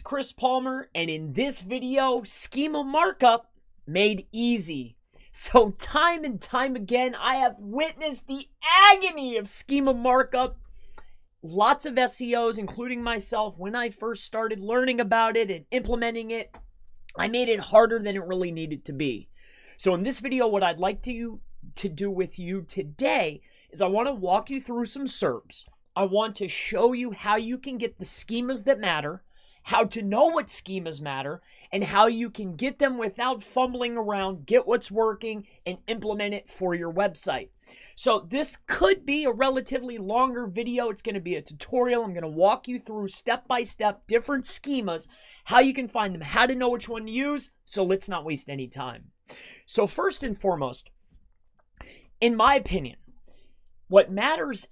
Chris Palmer, and in this video, Schema Markup made easy. So time and time again, I have witnessed the agony of Schema Markup. Lots of SEOs, including myself, when I first started learning about it and implementing it, I made it harder than it really needed to be. So in this video, what I'd like to do with you today is I want to walk you through some SERPs. I want to show you how you can get the schemas that matter, how to know what schemas matter, and how you can get them without fumbling around, get what's working, and implement it for your website. So this could be a relatively longer video. It's going to be a tutorial. I'm going to walk you through step-by-step different schemas, how you can find them, how to know which one to use. So let's not waste any time. So first and foremost, in my opinion, what matters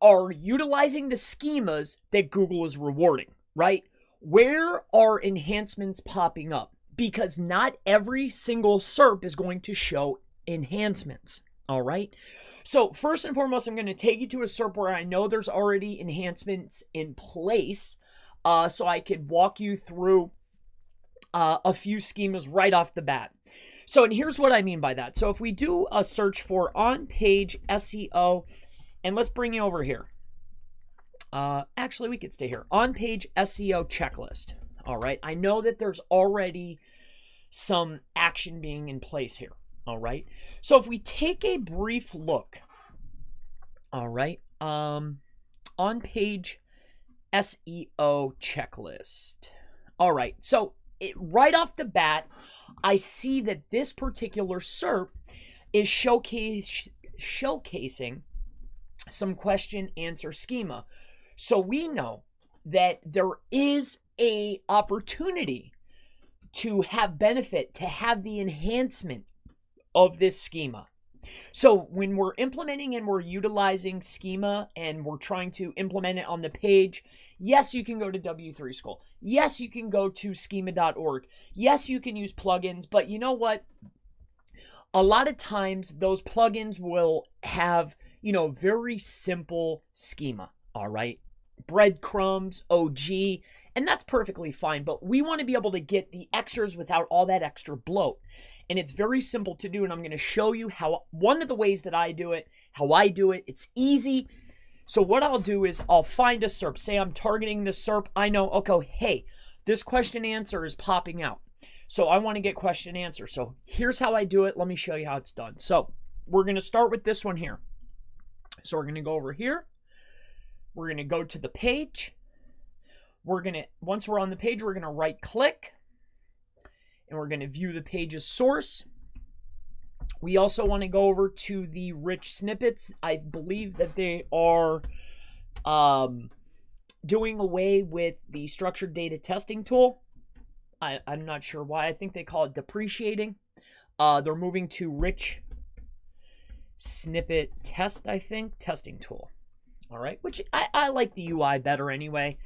are utilizing the schemas that Google is rewarding, right? Where are enhancements popping up? Because not every single SERP is going to show enhancements, all right? So first and foremost, I'm going to take you to a SERP where I know there's already enhancements in place, so I could walk you through a few schemas right off the bat. So, and here's what I mean by that. So if we do a search for on-page SEO, and let's bring you over here. Actually, we could stay here. On-page SEO checklist. All right. I know that there's already some action being in place here. All right. So if we take a brief look, all right, on-page SEO checklist. All right. So right off the bat, I see that this particular SERP is showcasing some question answer schema. So we know that there is a opportunity to have benefit, to have the enhancement of this schema. So when we're implementing and we're utilizing schema and we're trying to implement it on the page, yes, you can go to W3 School. Yes, you can go to schema.org. Yes, you can use plugins, but you know what? A lot of times those plugins will have, very simple schema, all right? Breadcrumbs, OG, and that's perfectly fine, but we want to be able to get the extras without all that extra bloat. And it's very simple to do, and I'm going to show you how, one of the ways that I do it, how I do it. It's easy. So what I'll do is I'll find a SERP. Say I'm targeting the SERP. I know, okay, hey, this question answer is popping out. So I want to get question answer. So here's how I do it. Let me show you how it's done. So we're going to start with this one here. So we're going to go over here. We're going to go to the page. Once we're on the page, we're going to right click and we're going to view the page's source. We also want to go over to the rich snippets. I believe that they are doing away with the structured data testing tool. I'm not sure why. I think they call it depreciating. They're moving to rich snippet test, I think, testing tool. All right, which I like the UI better anyway,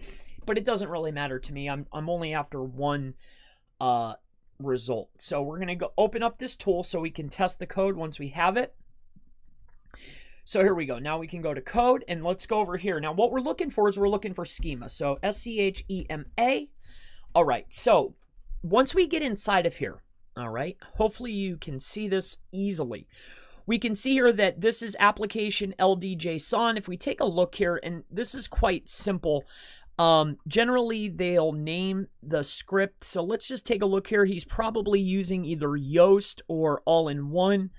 but it doesn't really matter to me. I'm only after one result. So we're going to go open up this tool so we can test the code once we have it. So here we go. Now we can go to code and let's go over here. Now what we're looking for is we're looking for schema. So SCHEMA. All right, so once we get inside of here, all right, hopefully you can see this easily. We can see here that this is application LDJSON. If we take a look here, and this is quite simple. Generally, they'll name the script. So let's just take a look here. He's probably using either Yoast or all-in-one.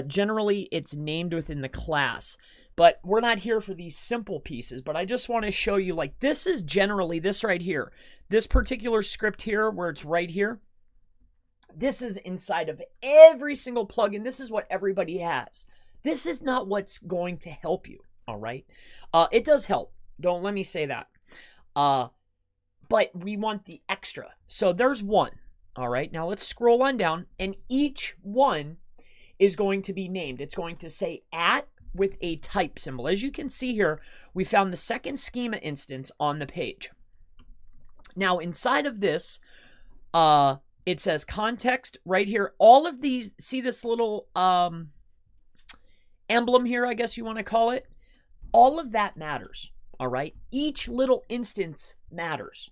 Generally, it's named within the class. But we're not here for these simple pieces. But I just want to show you, like, this is generally this right here. This particular script here, where it's right here. This is inside of every single plugin. This is what everybody has. This is not what's going to help you, all right? It does help. Don't let me say that. But we want the extra. So there's one, all right? Now let's scroll on down, and each one is going to be named. It's going to say @ with a type symbol. As you can see here, we found the second schema instance on the page. Now inside of this, it says context right here. All of these, see this little emblem here, I guess you want to call it? All of that matters. all right? Each little instance matters.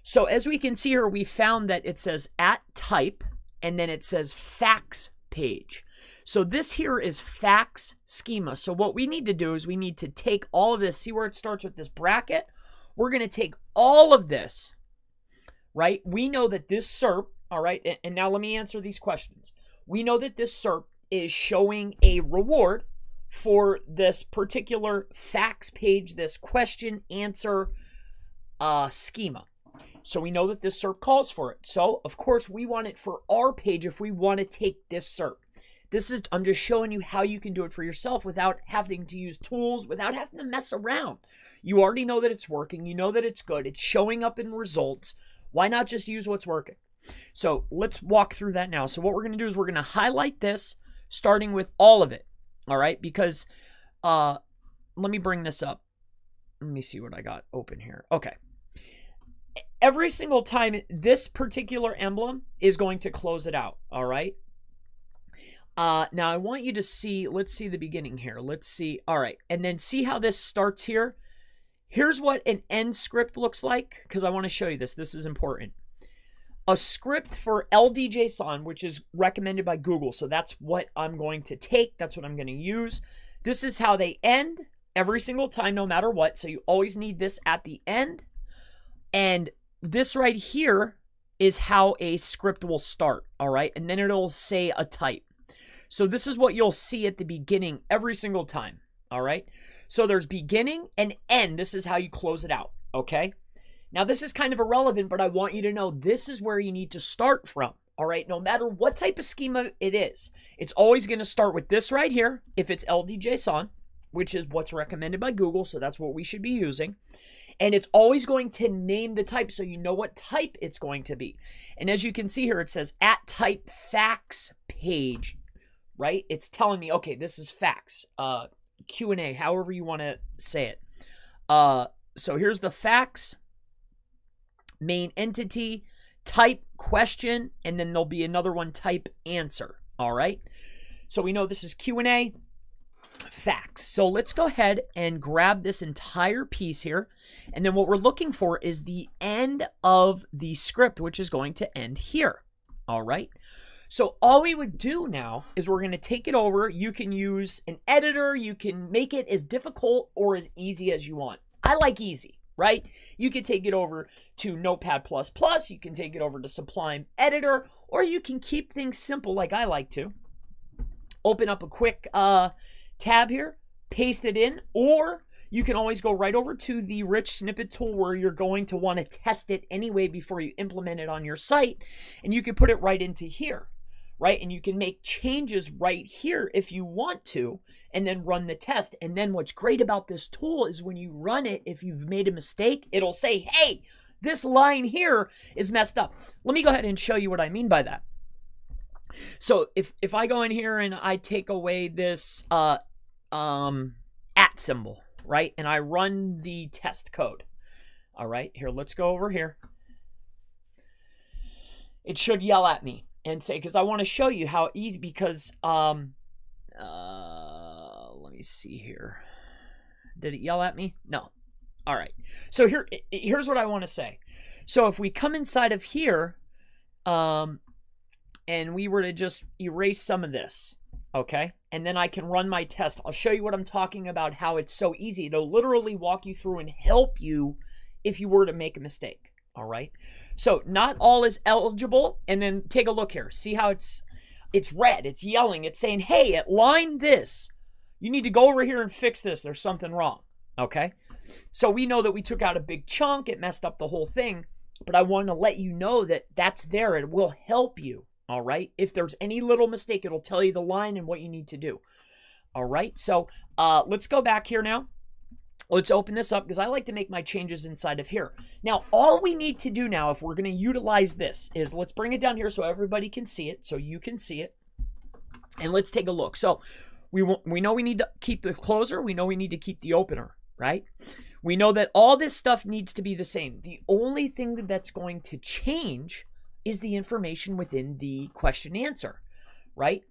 So as we can see here, we found that it says at type, and then it says facts page. So this here is facts schema. So what we need to do is we need to take all of this, see where it starts with this bracket? We're going to take all of this, right? We know that this SERP, all right, and now let me answer these questions. We know that this SERP is showing a reward for this particular facts page, this question answer schema. So we know that this SERP calls for it. So of course we want it for our page if we want to take this SERP. I'm just showing you how you can do it for yourself without having to use tools, without having to mess around. You already know that it's working. You know that it's good. It's showing up in results. Why not just use what's working? So let's walk through that now. So what we're going to do is we're going to highlight this, starting with all of it. All right, because let me bring this up. Let me see what I got open here. Okay. Every single time this particular emblem is going to close it out. All right. Now I want you to see, let's see the beginning here. Let's see. All right. And then see how this starts here. Here's what an end script looks like, because I want to show you this. This is important. A script for LDJSON, which is recommended by Google. So that's what I'm going to take. That's what I'm going to use. This is how they end every single time, no matter what. So you always need this at the end. And this right here is how a script will start. All right. And then it'll say a type. So this is what you'll see at the beginning every single time. All right. So there's beginning and end. This is how you close it out. Okay. Now this is kind of irrelevant, but I want you to know this is where you need to start from. All right. No matter what type of schema it is, it's always going to start with this right here. If it's LDJSON, which is what's recommended by Google. So that's what we should be using. And it's always going to name the type so you know what type it's going to be. And as you can see here, it says at type facts page. Right? It's telling me, okay, this is facts, Q&A, however you want to say it. So here's the facts, main entity, type question, and then there'll be another one, type answer. All right. So we know this is Q&A, facts. So let's go ahead and grab this entire piece here. And then what we're looking for is the end of the script, which is going to end here. All right. So all we would do now is we're going to take it over. You can use an editor. You can make it as difficult or as easy as you want. I like easy, right? You can take it over to Notepad++. You can take it over to Sublime Editor, or you can keep things simple like I like to. Open up a quick tab here, paste it in, or you can always go right over to the rich snippet tool where you're going to want to test it anyway before you implement it on your site. And you can put it right into here. Right? And you can make changes right here if you want to, and then run the test. And then what's great about this tool is when you run it, if you've made a mistake, it'll say, hey, this line here is messed up. Let me go ahead and show you what I mean by that. So if I go in here and I take away this at symbol, right? And I run the test code. All right, here, let's go over here. It should yell at me and say, because I want to show you how easy, because let me see here. Did it yell at me? No. All right. So here's what I want to say. So if we come inside of here, and we were to just erase some of this, okay? And then I can run my test. I'll show you what I'm talking about, how it's so easy. It'll literally walk you through and help you if you were to make a mistake. All right. So not all is eligible. And then take a look here. See how it's red. It's yelling. It's saying, hey, at line this, you need to go over here and fix this. There's something wrong. Okay. So we know that we took out a big chunk. It messed up the whole thing. But I want to let you know that that's there. It will help you. All right. If there's any little mistake, it'll tell you the line and what you need to do. All right. So let's go back here now. Let's open this up because I like to make my changes inside of here. Now, all we need to do now, if we're going to utilize this, is let's bring it down here so everybody can see it, so you can see it. And let's take a look. So we know we need to keep the closer. We know we need to keep the opener, right? We know that all this stuff needs to be the same. The only thing that's going to change is the information within the question answer, right?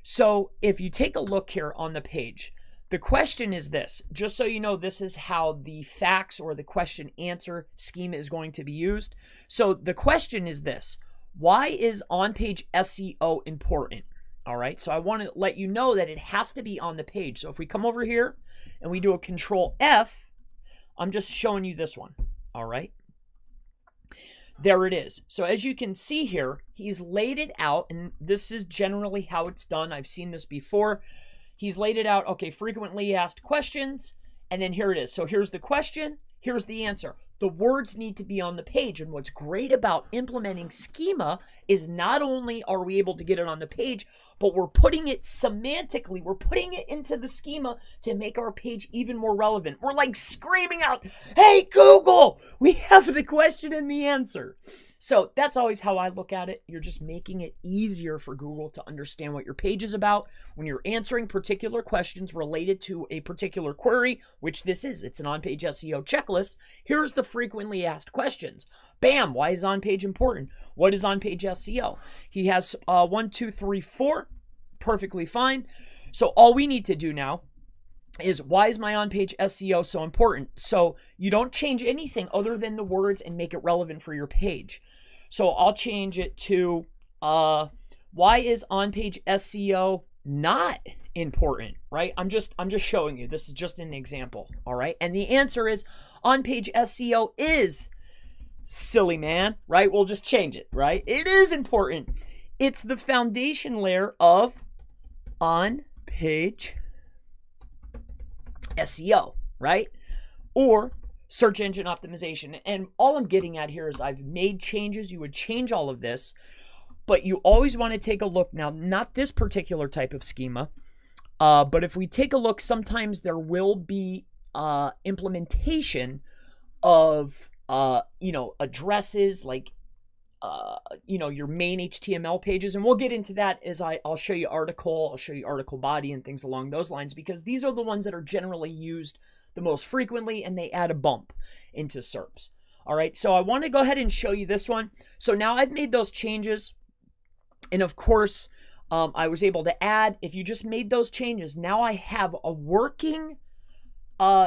So if you take a look here on the page, The question is this, just so you know, this is how the facts or the question answer schema is going to be used. So the question is this: why is on-page SEO important? All right, so I want to let you know that it has to be on the page. So if we come over here and we do a Control F, I'm just showing you this one. All right, there it is. So as you can see here, he's laid it out, and this is generally how it's done. I've seen this before. He's laid it out, okay, frequently asked questions, and then here it is. So here's the question, here's the answer. The words need to be on the page, and what's great about implementing schema is not only are we able to get it on the page, but we're putting it semantically, we're putting it into the schema to make our page even more relevant. We're like screaming out, hey Google, we have the question and the answer. So that's always how I look at it. You're just making it easier for Google to understand what your page is about when you're answering particular questions related to a particular query, which this is. It's an on-page SEO checklist. Here's the frequently asked questions. Bam! Why is on-page important? What is on-page SEO? He has 1, 2, 3, 4. Perfectly fine. So all we need to do now is, why is my on-page SEO so important? So you don't change anything other than the words and make it relevant for your page. So I'll change it to, why is on-page SEO not important, right? I'm just showing you. This is just an example, all right? And the answer is, on-page SEO is, silly man, right? We'll just change it, right? It is important. It's the foundation layer of on-page SEO, right? Or search engine optimization. And all I'm getting at here is I've made changes. You would change all of this, but you always want to take a look. Now, not this particular type of schema, but if we take a look, sometimes there will be implementation of, addresses like, your main HTML pages. And we'll get into that as I'll show you article, I'll show you article body and things along those lines, because these are the ones that are generally used the most frequently, and they add a bump into SERPs. All right, so I want to go ahead and show you this one. So now I've made those changes, and of course, I was able to add, if you just made those changes, now I have a working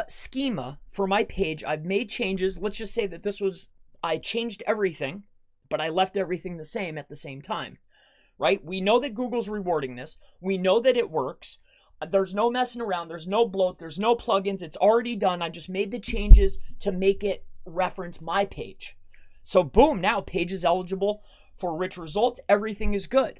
schema for my page. I've made changes. Let's just say that I changed everything, but I left everything the same at the same time, right? We know that Google's rewarding this. We know that it works. There's no messing around. There's no bloat. There's no plugins. It's already done. I just made the changes to make it reference my page. So boom, now page is eligible for rich results. Everything is good.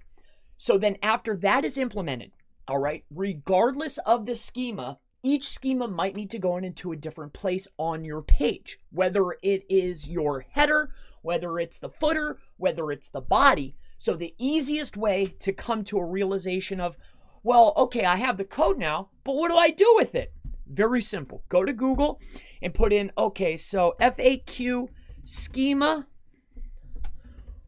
So then after that is implemented, all right, regardless of the schema, each schema might need to go into a different place on your page, whether it is your header, whether it's the footer, whether it's the body. So the easiest way to come to a realization of, well, okay, I have the code now, but what do I do with it? Very simple. Go to Google and put in, okay, so FAQ schema,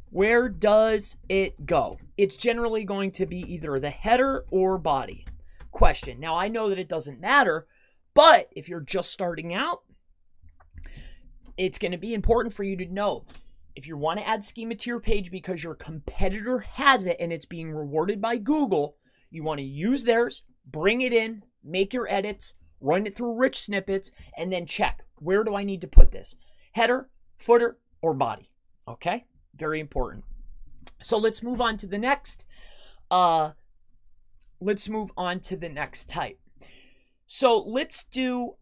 where does it go? It's generally going to be either the header or body. Question. Now, I know that it doesn't matter, but if you're just starting out, it's going to be important for you to know. If you want to add schema to your page because your competitor has it and it's being rewarded by Google, you want to use theirs, bring it in, make your edits, run it through rich snippets, and then check, where do I need to put this? Header, footer, or body? Okay? Very important. So let's move on to the next. Let's move on to the next type. So let's do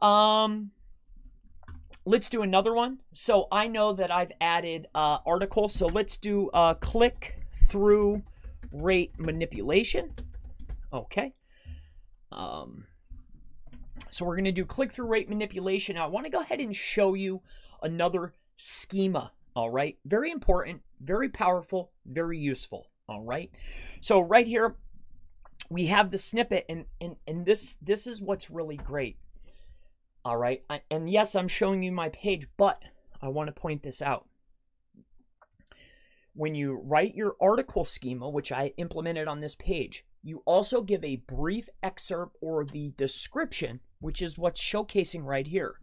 another one. So I know that I've added article. So let's do click-through rate manipulation. Okay. So we're going to do click-through rate manipulation. Now I want to go ahead and show you another schema. All right. Very important, very powerful, very useful. All right. So right here, we have the snippet, and this is what's really great. All right. And yes, I'm showing you my page, but I want to point this out. When you write your article schema, which I implemented on this page, you also give a brief excerpt or the description, which is what's showcasing right here.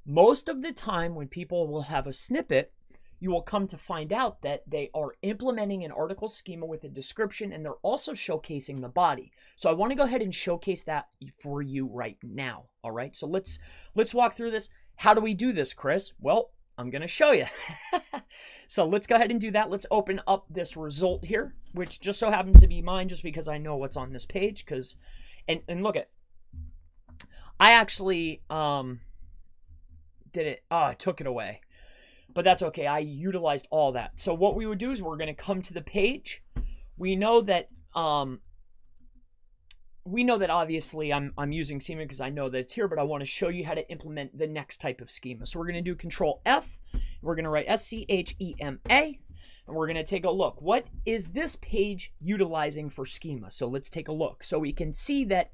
Most of the time when people will have a snippet, you will come to find out that they are implementing an article schema with a description, and they're also showcasing the body. So I want to go ahead and showcase that for you right now. All right, so let's walk through this. How do we do this, Chris? Well, I'm going to show you. So let's go ahead and do that. Let's open up this result here, which just so happens to be mine just because I know what's on this page. And look at, I actually did it. Oh, I took it away. But that's okay. I utilized all that. So what we would do is we're going to come to the page. We know that obviously I'm using schema because I know that it's here, but I want to show you how to implement the next type of schema. So we're going to do Control F. We're going to write SCHEMA, and we're going to take a look. What is this page utilizing for schema? So let's take a look. So we can see that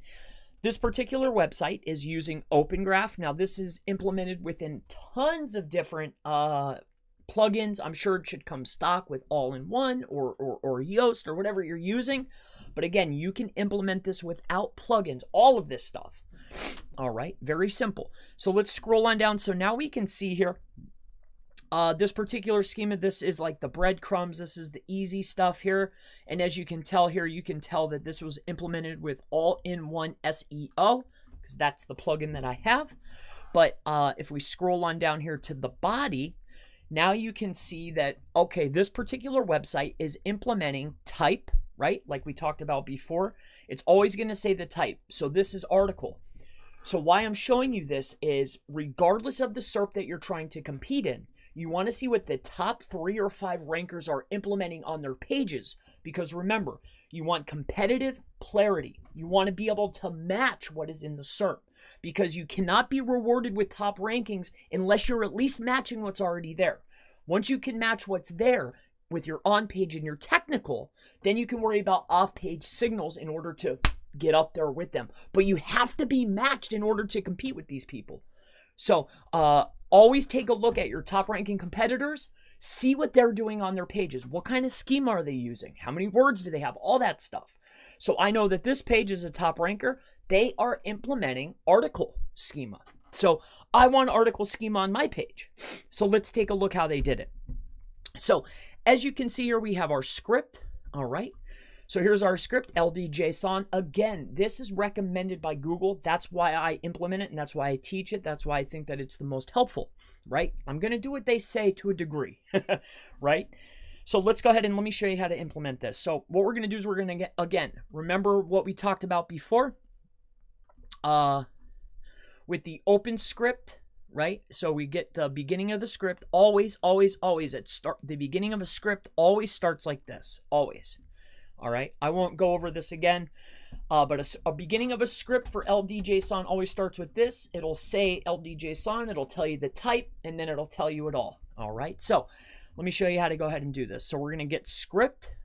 this particular website is using Open Graph. Now this is implemented within tons of different plugins. I'm sure it should come stock with All-in-One or Yoast or whatever you're using. But again, you can implement this without plugins, all of this stuff. All right, very simple. So let's scroll on down. So now we can see here, this particular schema, this is like the breadcrumbs. This is the easy stuff here. And as you can tell here, you can tell that this was implemented with All-in-One SEO because that's the plugin that I have. But if we scroll on down here to the body, now you can see that, okay, this particular website is implementing type, right? Like we talked about before. It's always going to say the type. So this is article. So why I'm showing you this is regardless of the SERP that you're trying to compete in, you want to see what the top 3 or 5 rankers are implementing on their pages. Because remember, you want competitive clarity. You want to be able to match what is in the SERP. Because you cannot be rewarded with top rankings unless you're at least matching what's already there. Once you can match what's there with your on-page and your technical, then you can worry about off-page signals in order to get up there with them. But you have to be matched in order to compete with these people. So always take a look at your top ranking competitors, see what they're doing on their pages. What kind of schema are they using? How many words do they have? All that stuff. So I know that this page is a top ranker. They are implementing article schema. So I want article schema on my page. So let's take a look how they did it. So as you can see here, we have our script. All right. So here's our script, LDJSON. Again, this is recommended by Google. That's why I implement it, and that's why I teach it. That's why I think that it's the most helpful, right? I'm going to do what they say to a degree, right? So let's go ahead and let me show you how to implement this. So what we're going to do is we're going to get, again, remember what we talked about before with the open script, right? So we get the beginning of the script. Always, always, always. The beginning of a script always starts like this, always. All right, I won't go over this again, but a beginning of a script for LDJSON always starts with this. It'll say LDJSON, it'll tell you the type, and then it'll tell you it all. All right, so let me show you how to go ahead and do this. So we're going to get script,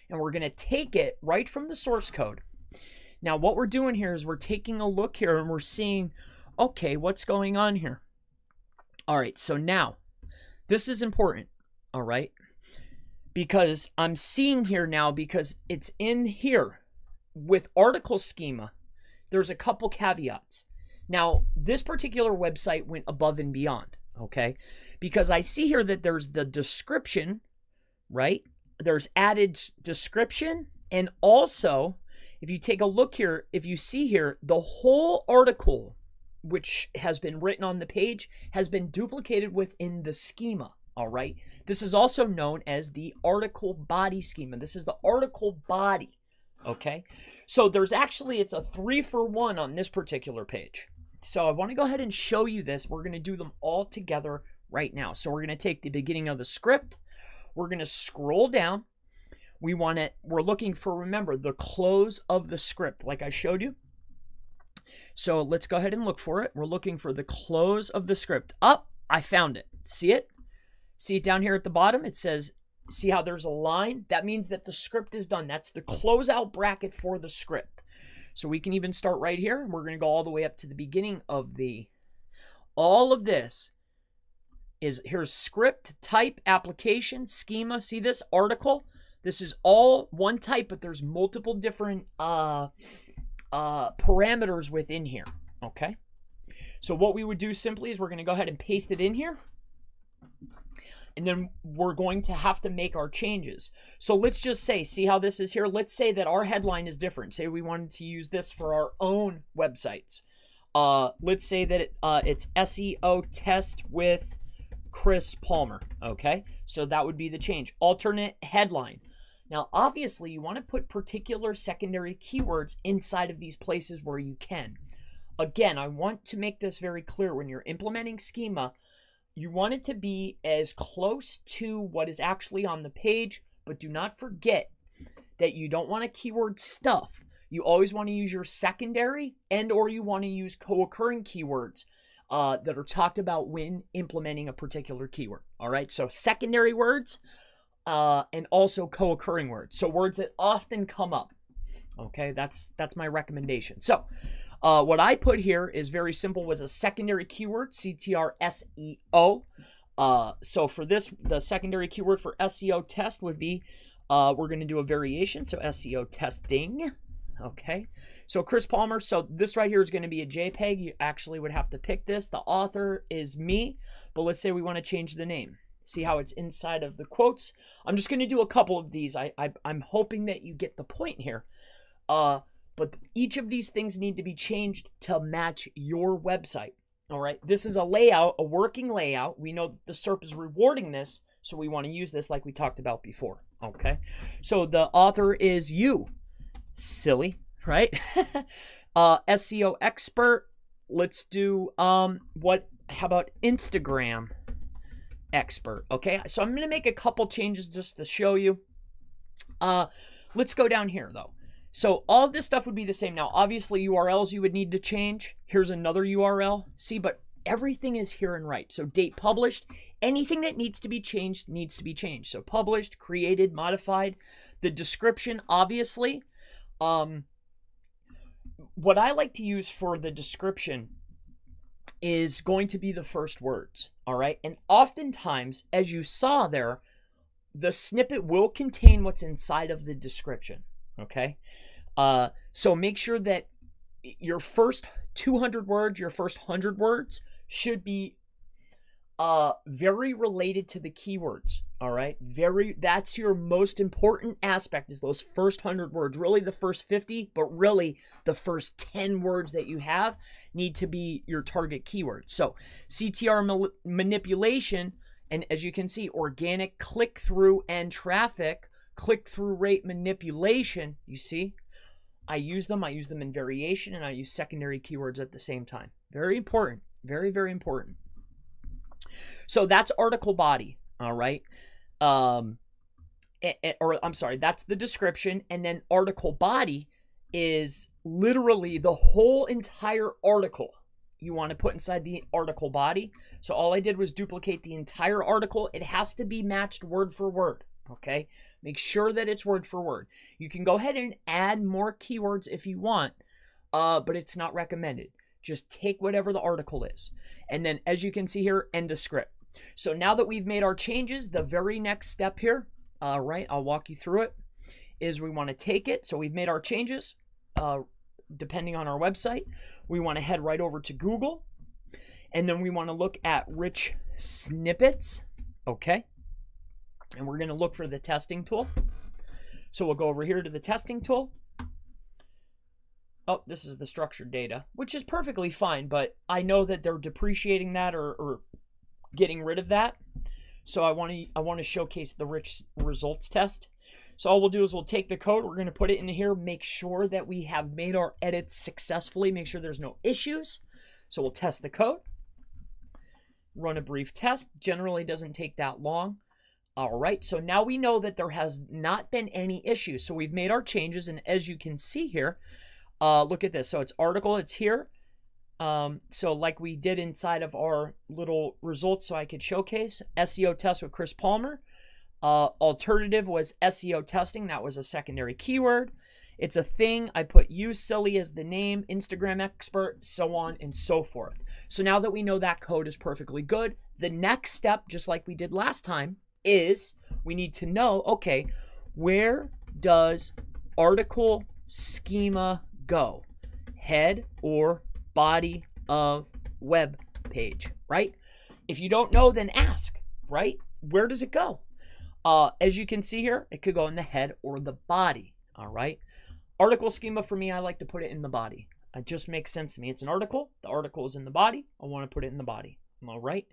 and we're going to take it right from the source code. Now, what we're doing here is we're taking a look here, and we're seeing, okay, what's going on here? All right, so now, this is important, all right? Because I'm seeing here now, because it's in here with article schema, there's a couple caveats. Now, this particular website went above and beyond, okay? Because I see here that there's the description, right? There's added description, and also, if you take a look here, if you see here, the whole article, which has been written on the page, has been duplicated within the schema. All right. This is also known as the article body schema. This is the article body. Okay. So there's actually, it's a 3-for-1 on this particular page. So I want to go ahead and show you this. We're going to do them all together right now. So we're going to take the beginning of the script. We're going to scroll down. We're looking for, remember, the close of the script like I showed you. So let's go ahead and look for it. We're looking for the close of the script. I found it. See it? See it down here at the bottom? It says, see how there's a line? That means that the script is done. That's the closeout bracket for the script. So we can even start right here. We're going to go all the way up to the beginning of all of this is, here's script, type, application, schema. See this article? This is all one type, but there's multiple different parameters within here, okay? So what we would do simply is we're going to go ahead and paste it in here. And then we're going to have to make our changes. So let's just say, see how this is here? Let's say that our headline is different. Say we wanted to use this for our own websites. Let's say that it's SEO test with Chris Palmer. Okay, so that would be the change. Alternate headline. Now, obviously, you want to put particular secondary keywords inside of these places where you can. Again, I want to make this very clear. When you're implementing schema, you want it to be as close to what is actually on the page, but do not forget that you don't want to keyword stuff. You always want to use your secondary or you want to use co-occurring keywords that are talked about when implementing a particular keyword. All right, so secondary words and also co-occurring words. So words that often come up. Okay, that's my recommendation. So what I put here is very simple, was a secondary keyword, CTR SEO. So for this, the secondary keyword for SEO test would be, we're going to do a variation, so SEO testing. Okay, so Chris Palmer, so this right here is going to be a JPEG. You actually would have to pick this. The author is me, but let's say we want to change the name. See how it's inside of the quotes? I'm just going to do a couple of these. I'm hoping that you get the point here. But each of these things need to be changed to match your website. All right, this is a layout, a working layout. We know that the SERP is rewarding this, so we want to use this like we talked about before. Okay, so the author is you. Silly, right? SEO expert. Let's do how about Instagram expert? Okay, so I'm gonna make a couple changes just to show you. Let's go down here though. So all of this stuff would be the same. Now, obviously URLs you would need to change. Here's another URL. See, but everything is here and right. So date published, anything that needs to be changed needs to be changed. So published, created, modified. The description, obviously. What I like to use for the description is going to be the first words, all right? And oftentimes, as you saw there, the snippet will contain what's inside of the description, okay? So make sure that your first 200 words, your first 100 words should be very related to the keywords, all right? That's your most important aspect, is those first 100 words. Really the first 50, but really the first 10 words that you have need to be your target keywords. So CTR manipulation, and as you can see, organic click-through and traffic, click-through rate manipulation, you see? I use them in variation, and I use secondary keywords at the same time. Very important, very, very important. So that's article body, all right? Or I'm sorry, that's the description. And then article body is literally the whole entire article you want to put inside the article body. So all I did was duplicate the entire article. It has to be matched word for word, okay? Make sure that it's word for word. You can go ahead and add more keywords if you want, but it's not recommended. Just take whatever the article is. And then as you can see here, end of script. So now that we've made our changes, the very next step here, right, I'll walk you through it, is we want to take it. So we've made our changes, depending on our website. We want to head right over to Google. And then we want to look at rich snippets, okay? And we're going to look for the testing tool. So we'll go over here to the testing tool. Oh, this is the structured data, which is perfectly fine, but I know that they're depreciating that or getting rid of that. So I want to showcase the rich results test. So all we'll do is we'll take the code, we're going to put it in here, make sure that we have made our edits successfully, make sure there's no issues. So we'll test the code, run a brief test. Generally doesn't take that long. All right, so now we know that there has not been any issues. So we've made our changes, and as you can see here, look at this. So it's article, it's here. So like we did inside of our little results, so I could showcase SEO test with Chris Palmer. Alternative was SEO testing. That was a secondary keyword. It's a thing. I put you silly as the name, Instagram expert, so on and so forth. So now that we know that code is perfectly good, the next step, just like we did last time, is we need to know, okay, where does article schema go? Head or body of web page, right? If you don't know, then ask, right? where does it go? As you can see here, it could go in the head or the body. All right. Article schema for me, I like to put it in the body. It just makes sense to me. It's an article. The article is in the body. I want to put it in the body. All right.